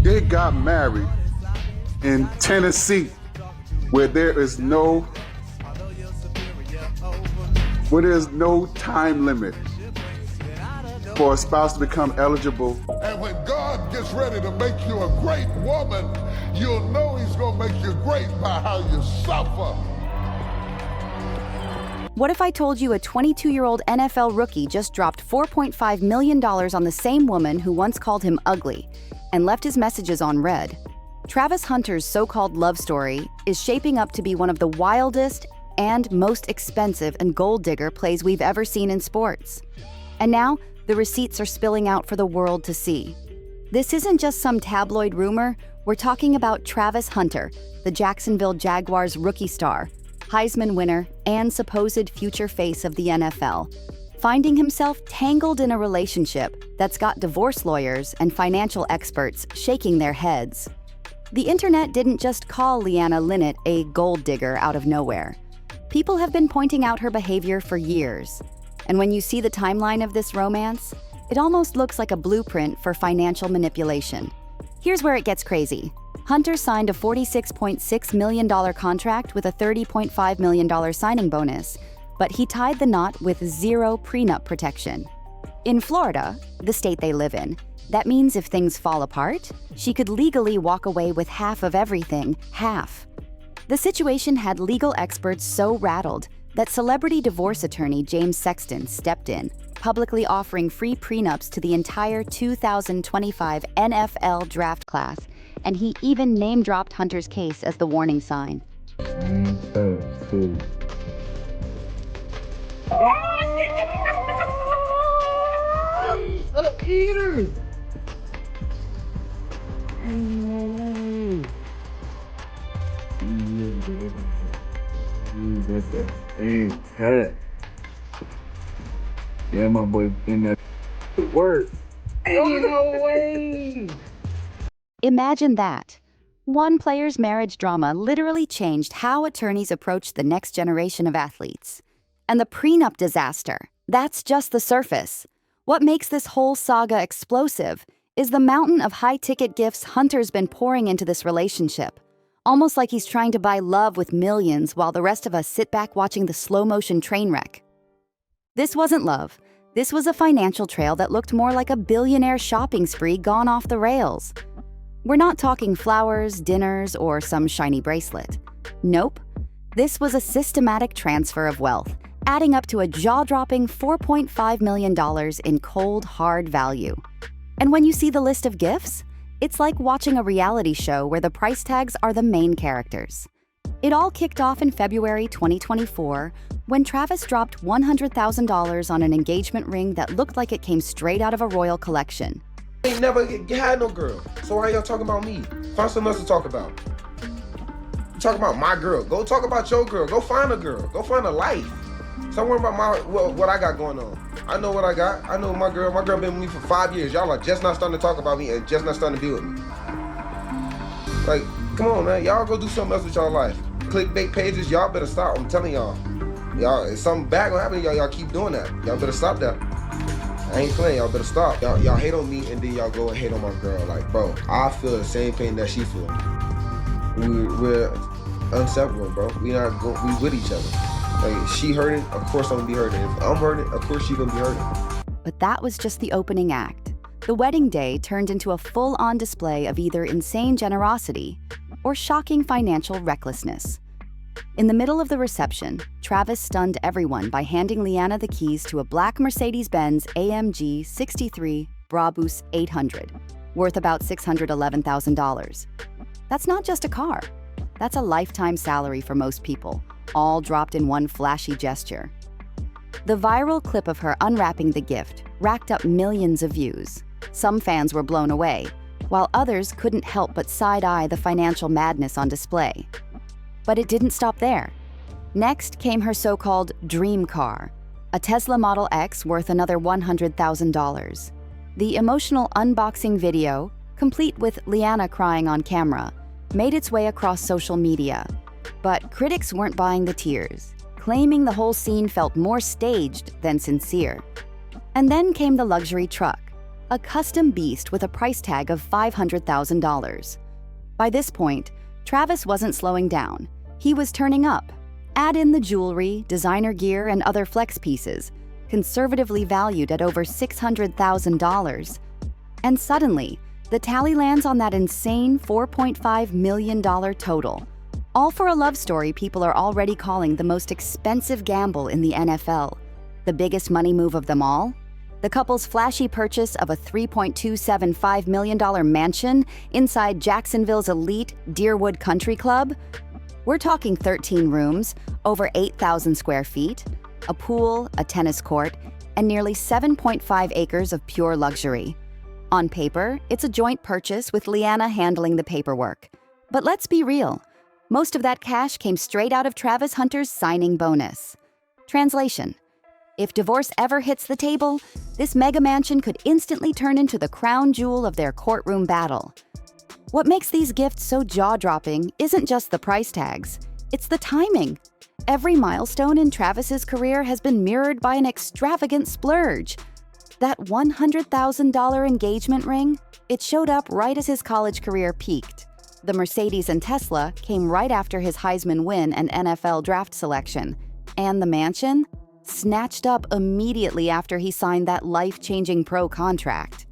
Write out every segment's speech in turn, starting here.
They got married in Tennessee, where there is no time limit for a spouse to become eligible. And when God gets ready to make you a great woman, you'll know he's gonna make you great by how you suffer. What if I told you a 22-year-old NFL rookie just dropped $4.5 million on the same woman who once called him ugly and left his messages on read? Travis Hunter's so-called love story is shaping up to be one of the wildest and most expensive and gold digger plays we've ever seen in sports. And now, the receipts are spilling out for the world to see. This isn't just some tabloid rumor. We're talking about Travis Hunter, the Jacksonville Jaguars rookie star, Heisman winner, and supposed future face of the NFL, finding himself tangled in a relationship that's got divorce lawyers and financial experts shaking their heads. The internet didn't just call Leanna Linnett a gold digger out of nowhere. People have been pointing out her behavior for years. And when you see the timeline of this romance, it almost looks like a blueprint for financial manipulation. Here's where it gets crazy. Hunter signed a $46.6 million contract with a $30.5 million signing bonus, but he tied the knot with zero prenup protection. In Florida, the state they live in, that means if things fall apart, she could legally walk away with half of everything, half. The situation had legal experts so rattled that celebrity divorce attorney James Sexton stepped in, publicly offering free prenups to the entire 2025 NFL draft class, and he even name-dropped Hunter's case as the warning sign. Peter! Yeah, my boy in that work. Ain't no way! Imagine that. One player's marriage drama literally changed how attorneys approach the next generation of athletes. And the prenup disaster, that's just the surface. What makes this whole saga explosive is the mountain of high-ticket gifts Hunter's been pouring into this relationship. Almost like he's trying to buy love with millions while the rest of us sit back watching the slow-motion train wreck. This wasn't love. This was a financial trail that looked more like a billionaire shopping spree gone off the rails. We're not talking flowers, dinners, or some shiny bracelet. Nope. This was a systematic transfer of wealth, adding up to a jaw-dropping $4.5 million in cold, hard value. And when you see the list of gifts, it's like watching a reality show where the price tags are the main characters. It all kicked off in February 2024 when Travis dropped $100,000 on an engagement ring that looked like it came straight out of a royal collection. I ain't never had no girl, so why y'all talking about me? Find something else to talk about. You talk about my girl, go talk about your girl, go find a girl, go find a life. Stop worrying about what I got going on. I know what I got, I know my girl been with me for 5 years. Y'all are just not starting to talk about me and just not starting to be with me. Like, come on man, y'all go do something else with y'all life. Clickbait pages, y'all better stop, I'm telling y'all. Y'all, if something bad gonna happen to y'all keep doing that. Y'all better stop that. I ain't playing, y'all better stop. Y'all hate on me and then y'all go and hate on my girl. Like, bro, I feel the same pain that she feel. We're inseparable, bro. We with each other. Like, she hurting, of course I'm gonna be hurting. If I'm hurting, of course she gonna be hurting. But that was just the opening act. The wedding day turned into a full-on display of either insane generosity or shocking financial recklessness. In the middle of the reception, Travis stunned everyone by handing Leanna the keys to a black Mercedes-Benz AMG 63 Brabus 800, worth about $611,000. That's not just a car. That's a lifetime salary for most people, all dropped in one flashy gesture. The viral clip of her unwrapping the gift racked up millions of views. Some fans were blown away, while others couldn't help but side-eye the financial madness on display. But it didn't stop there. Next came her so-called dream car, a Tesla Model X worth another $100,000. The emotional unboxing video, complete with Leanna crying on camera, made its way across social media. But critics weren't buying the tears, claiming the whole scene felt more staged than sincere. And then came the luxury truck, a custom beast with a price tag of $500,000. By this point, Travis wasn't slowing down. He was turning up. Add in the jewelry, designer gear, and other flex pieces, conservatively valued at over $600,000. And suddenly, the tally lands on that insane $4.5 million total. All for a love story people are already calling the most expensive gamble in the NFL. The biggest money move of them all? The couple's flashy purchase of a $3.275 million mansion inside Jacksonville's elite Deerwood Country Club? We're talking 13 rooms, over 8,000 square feet, a pool, a tennis court, and nearly 7.5 acres of pure luxury. On paper, it's a joint purchase with Leanna handling the paperwork. But let's be real. Most of that cash came straight out of Travis Hunter's signing bonus. Translation: if divorce ever hits the table, this mega mansion could instantly turn into the crown jewel of their courtroom battle. What makes these gifts so jaw-dropping isn't just the price tags, it's the timing. Every milestone in Travis's career has been mirrored by an extravagant splurge. That $100,000 engagement ring, it showed up right as his college career peaked. The Mercedes and Tesla came right after his Heisman win and NFL draft selection. And the mansion? Snatched up immediately after he signed that life-changing pro contract.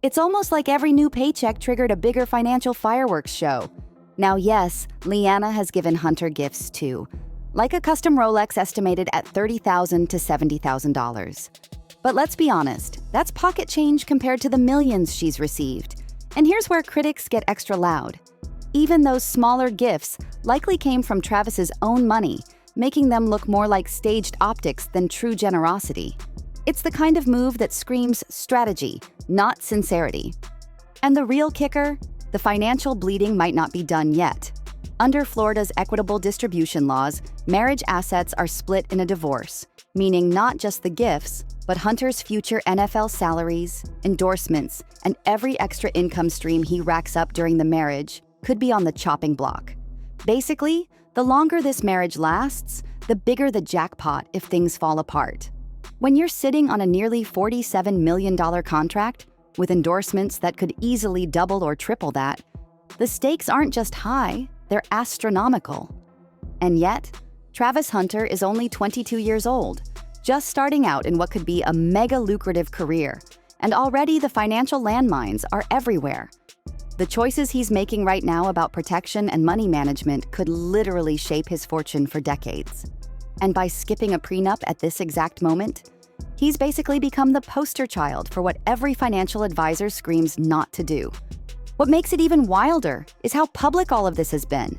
It's almost like every new paycheck triggered a bigger financial fireworks show. Now yes, Leanna has given Hunter gifts too, like a custom Rolex estimated at $30,000 to $70,000. But let's be honest, that's pocket change compared to the millions she's received. And here's where critics get extra loud. Even those smaller gifts likely came from Travis's own money, making them look more like staged optics than true generosity. It's the kind of move that screams strategy, not sincerity. And the real kicker? The financial bleeding might not be done yet. Under Florida's equitable distribution laws, marriage assets are split in a divorce, meaning not just the gifts, but Hunter's future NFL salaries, endorsements, and every extra income stream he racks up during the marriage could be on the chopping block. Basically, the longer this marriage lasts, the bigger the jackpot if things fall apart. When you're sitting on a nearly $47 million contract, with endorsements that could easily double or triple that, the stakes aren't just high, they're astronomical. And yet, Travis Hunter is only 22 years old, just starting out in what could be a mega lucrative career, and already the financial landmines are everywhere. The choices he's making right now about protection and money management could literally shape his fortune for decades. And by skipping a prenup at this exact moment, he's basically become the poster child for what every financial advisor screams not to do. What makes it even wilder is how public all of this has been.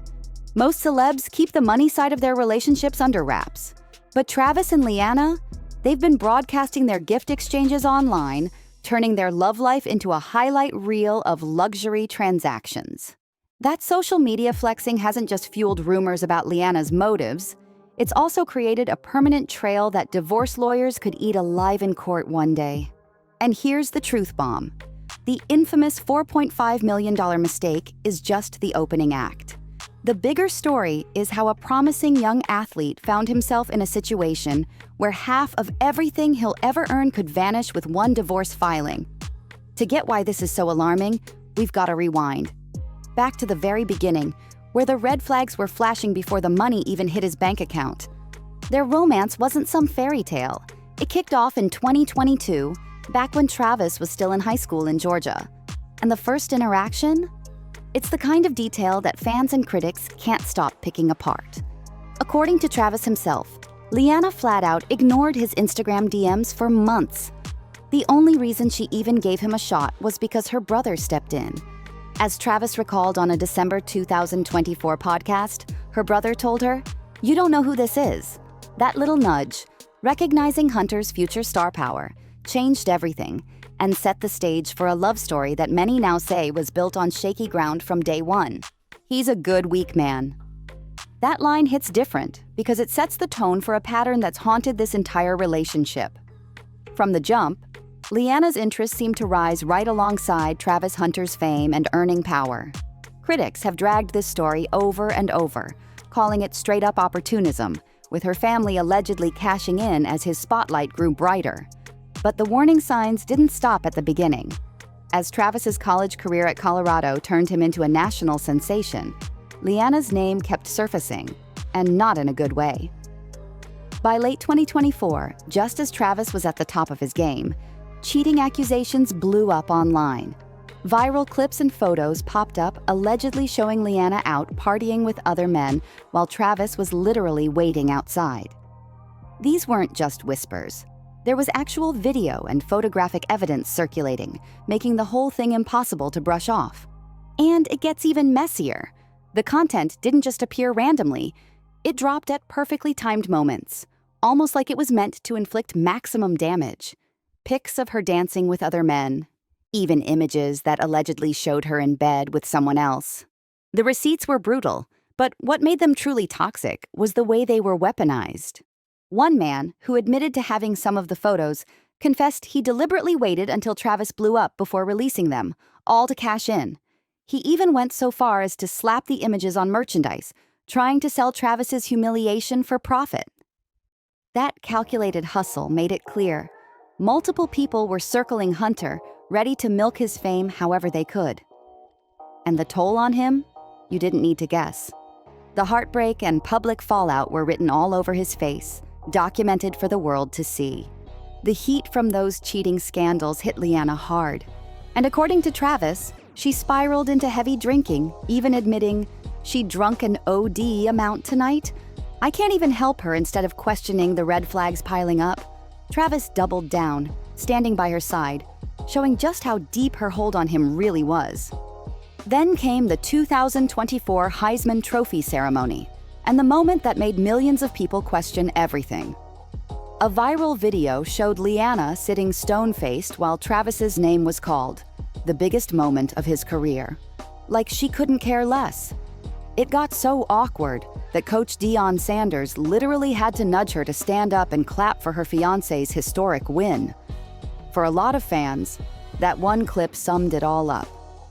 Most celebs keep the money side of their relationships under wraps. But Travis and Leanna, they've been broadcasting their gift exchanges online, turning their love life into a highlight reel of luxury transactions. That social media flexing hasn't just fueled rumors about Leanna's motives, it's also created a permanent trail that divorce lawyers could eat alive in court one day. And here's the truth bomb. The infamous $4.5 million mistake is just the opening act. The bigger story is how a promising young athlete found himself in a situation where half of everything he'll ever earn could vanish with one divorce filing. To get why this is so alarming, we've got to rewind. Back to the very beginning, where the red flags were flashing before the money even hit his bank account. Their romance wasn't some fairy tale. It kicked off in 2022, back when Travis was still in high school in Georgia. And the first interaction? It's the kind of detail that fans and critics can't stop picking apart. According to Travis himself, Leanna flat out ignored his Instagram DMs for months. The only reason she even gave him a shot was because her brother stepped in. As Travis recalled on a December 2024 podcast, her brother told her, "You don't know who this is." That little nudge, recognizing Hunter's future star power, changed everything and set the stage for a love story that many now say was built on shaky ground from day one. He's a good, weak man. That line hits different because it sets the tone for a pattern that's haunted this entire relationship. From the jump, Leanna's interests seem to rise right alongside Travis Hunter's fame and earning power. Critics have dragged this story over and over, calling it straight-up opportunism, with her family allegedly cashing in as his spotlight grew brighter. But the warning signs didn't stop at the beginning. As Travis's college career at Colorado turned him into a national sensation, Leanna's name kept surfacing, and not in a good way. By late 2024, just as Travis was at the top of his game, cheating accusations blew up online. Viral clips and photos popped up allegedly showing Leanna out partying with other men while Travis was literally waiting outside. These weren't just whispers. There was actual video and photographic evidence circulating, making the whole thing impossible to brush off. And it gets even messier. The content didn't just appear randomly. It dropped at perfectly timed moments, almost like it was meant to inflict maximum damage. Pics of her dancing with other men, even images that allegedly showed her in bed with someone else. The receipts were brutal, but what made them truly toxic was the way they were weaponized. One man, who admitted to having some of the photos, confessed he deliberately waited until Travis blew up before releasing them, all to cash in. He even went so far as to slap the images on merchandise, trying to sell Travis's humiliation for profit. That calculated hustle made it clear. Multiple people were circling Hunter, ready to milk his fame however they could. And the toll on him? You didn't need to guess. The heartbreak and public fallout were written all over his face, documented for the world to see. The heat from those cheating scandals hit Leanna hard. And according to Travis, she spiraled into heavy drinking, even admitting, "She drunk an OD amount tonight? I can't even help her," instead of questioning the red flags piling up. Travis doubled down, standing by her side, showing just how deep her hold on him really was. Then came the 2024 Heisman Trophy ceremony, and the moment that made millions of people question everything. A viral video showed Leanna sitting stone-faced while Travis's name was called, the biggest moment of his career. Like she couldn't care less. It got so awkward that Coach Deion Sanders literally had to nudge her to stand up and clap for her fiancé's historic win. For a lot of fans, that one clip summed it all up.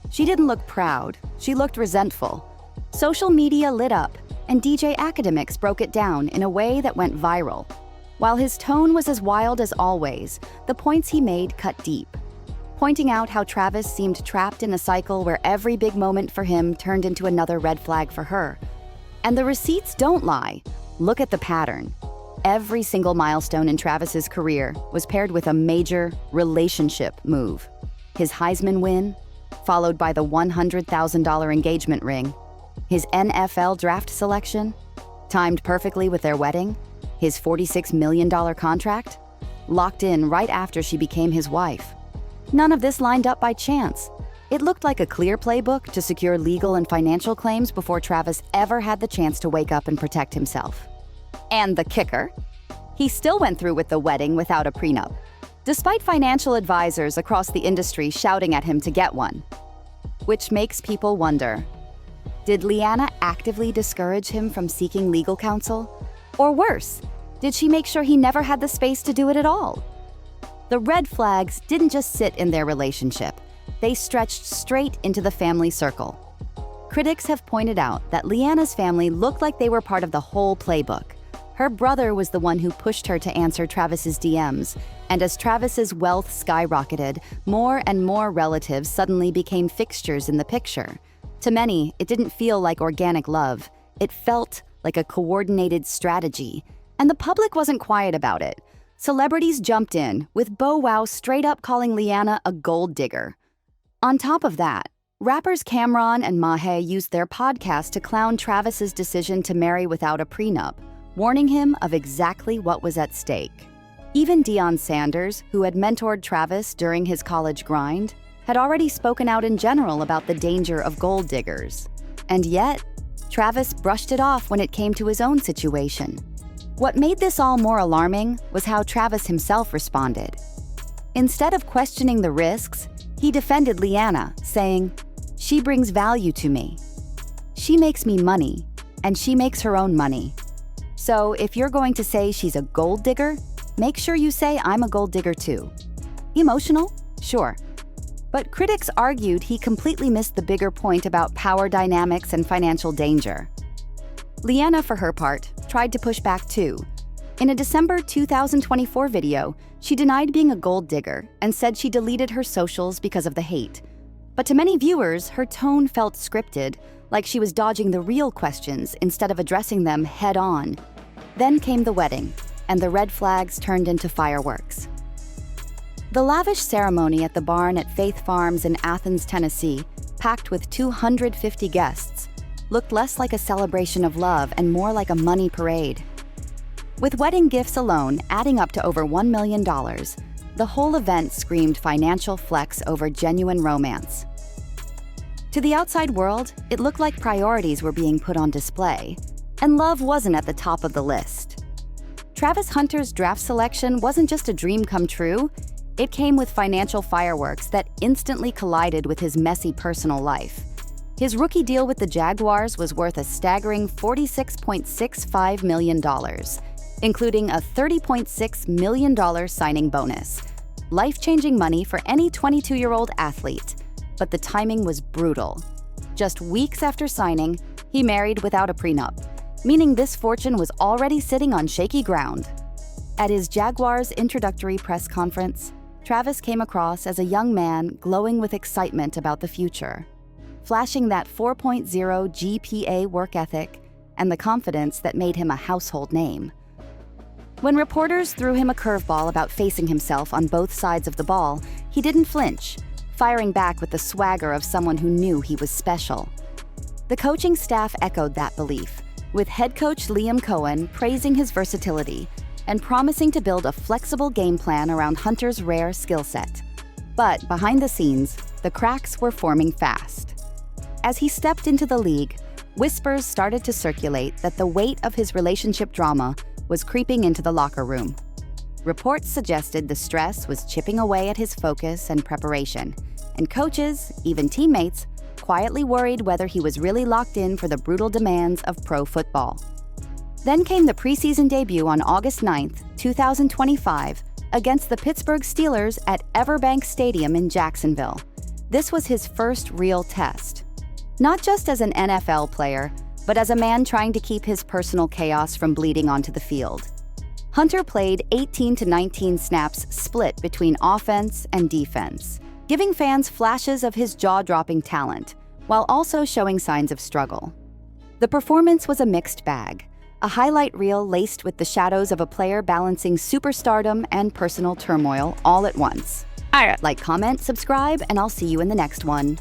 She didn't look proud, she looked resentful. Social media lit up, and DJ Academics broke it down in a way that went viral. While his tone was as wild as always, the points he made cut deep, pointing out how Travis seemed trapped in a cycle where every big moment for him turned into another red flag for her. And the receipts don't lie. Look at the pattern. Every single milestone in Travis's career was paired with a major relationship move. His Heisman win, followed by the $100,000 engagement ring. His NFL draft selection, timed perfectly with their wedding. His $46 million contract, locked in right after she became his wife. None of this lined up by chance. It looked like a clear playbook to secure legal and financial claims before Travis ever had the chance to wake up and protect himself. And the kicker? He still went through with the wedding without a prenup, despite financial advisors across the industry shouting at him to get one. Which makes people wonder, did Leanna actively discourage him from seeking legal counsel? Or worse, did she make sure he never had the space to do it at all? The red flags didn't just sit in their relationship. They stretched straight into the family circle. Critics have pointed out that Leanna's family looked like they were part of the whole playbook. Her brother was the one who pushed her to answer Travis's DMs, and as Travis's wealth skyrocketed, more and more relatives suddenly became fixtures in the picture. To many, it didn't feel like organic love. It felt like a coordinated strategy, and the public wasn't quiet about it. Celebrities jumped in, with Bow Wow straight up calling Leanna a gold digger. On top of that, rappers Cameron and Mahe used their podcast to clown Travis's decision to marry without a prenup, warning him of exactly what was at stake. Even Deion Sanders, who had mentored Travis during his college grind, had already spoken out in general about the danger of gold diggers. And yet, Travis brushed it off when it came to his own situation. What made this all more alarming was how Travis himself responded. Instead of questioning the risks, he defended Leanna, saying, "She brings value to me. She makes me money, and she makes her own money. So if you're going to say she's a gold digger, make sure you say I'm a gold digger too." Emotional? Sure. But critics argued he completely missed the bigger point about power dynamics and financial danger. Leanna, for her part, tried to push back too. In a December 2024 video, she denied being a gold digger and said she deleted her socials because of the hate. But to many viewers, her tone felt scripted, like she was dodging the real questions instead of addressing them head-on. Then came the wedding, and the red flags turned into fireworks. The lavish ceremony at the barn at Faith Farms in Athens, Tennessee, packed with 250 guests, looked less like a celebration of love and more like a money parade. With wedding gifts alone adding up to over $1 million, the whole event screamed financial flex over genuine romance. To the outside world, it looked like priorities were being put on display, and love wasn't at the top of the list. Travis Hunter's draft selection wasn't just a dream come true, it came with financial fireworks that instantly collided with his messy personal life. His rookie deal with the Jaguars was worth a staggering $46.65 million, including a $30.6 million signing bonus. Life-changing money for any 22-year-old athlete, but the timing was brutal. Just weeks after signing, he married without a prenup, meaning this fortune was already sitting on shaky ground. At his Jaguars introductory press conference, Travis came across as a young man glowing with excitement about the future, flashing that 4.0 GPA work ethic and the confidence that made him a household name. When reporters threw him a curveball about facing himself on both sides of the ball, he didn't flinch, firing back with the swagger of someone who knew he was special. The coaching staff echoed that belief, with head coach Liam Cohen praising his versatility and promising to build a flexible game plan around Hunter's rare skill set. But behind the scenes, the cracks were forming fast. As he stepped into the league, whispers started to circulate that the weight of his relationship drama was creeping into the locker room. Reports suggested the stress was chipping away at his focus and preparation, and coaches, even teammates, quietly worried whether he was really locked in for the brutal demands of pro football. Then came the preseason debut on August 9, 2025, against the Pittsburgh Steelers at Everbank Stadium in Jacksonville. This was his first real test. Not just as an NFL player, but as a man trying to keep his personal chaos from bleeding onto the field. Hunter played 18 to 19 snaps split between offense and defense, giving fans flashes of his jaw-dropping talent, while also showing signs of struggle. The performance was a mixed bag, a highlight reel laced with the shadows of a player balancing superstardom and personal turmoil all at once. Like, comment, subscribe, and I'll see you in the next one.